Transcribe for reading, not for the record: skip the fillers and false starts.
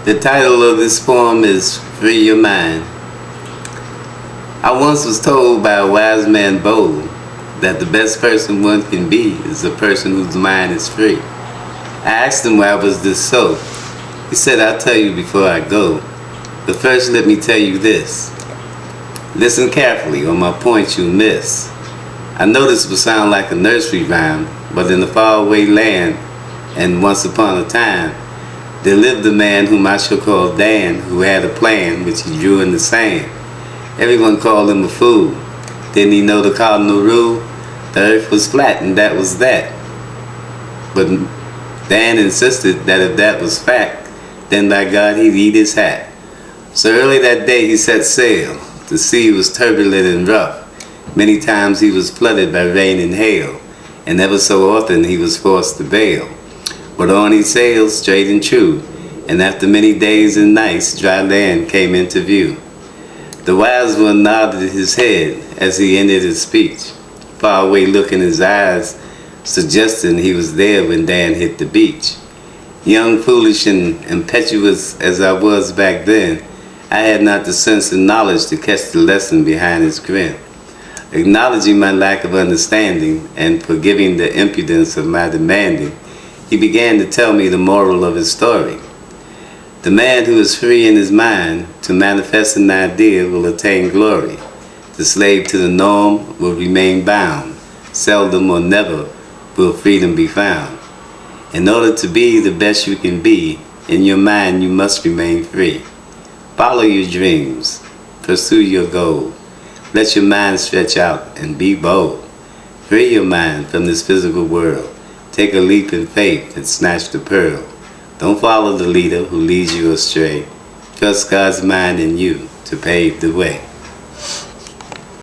The title of this poem is Free Your Mind. I once was told by a wise man bold that the best person one can be is a person whose mind is free. I asked him why was this so. He said, I'll tell you before I go, but first let me tell you this. Listen carefully or my point you'll miss. I know this will sound like a nursery rhyme, but in a faraway land and once upon a time, there lived a man whom I shall call Dan, who had a plan which he drew in the sand. Everyone called him a fool. Didn't he know the cardinal rule? The earth was flat and that was that. But Dan insisted that if that was fact, then by God he'd eat his hat. So early that day he set sail. The sea was turbulent and rough. Many times he was flooded by rain and hail, and ever so often he was forced to bail. But on he sailed straight and true, and after many days and nights dry land came into view. The wise one nodded his head as he ended his speech, far away look in his eyes, suggesting he was there when Dan hit the beach. Young, foolish, and impetuous as I was back then, I had not the sense and knowledge to catch the lesson behind his grin. Acknowledging my lack of understanding and forgiving the impudence of my demanding, he began to tell me the moral of his story. The man who is free in his mind to manifest an idea will attain glory. The slave to the norm will remain bound. Seldom or never will freedom be found. In order to be the best you can be, in your mind you must remain free. Follow your dreams. Pursue your goal. Let your mind stretch out and be bold. Free your mind from this physical world. Take a leap in faith and snatch the pearl. Don't follow the leader who leads you astray. Trust God's mind in you to pave the way.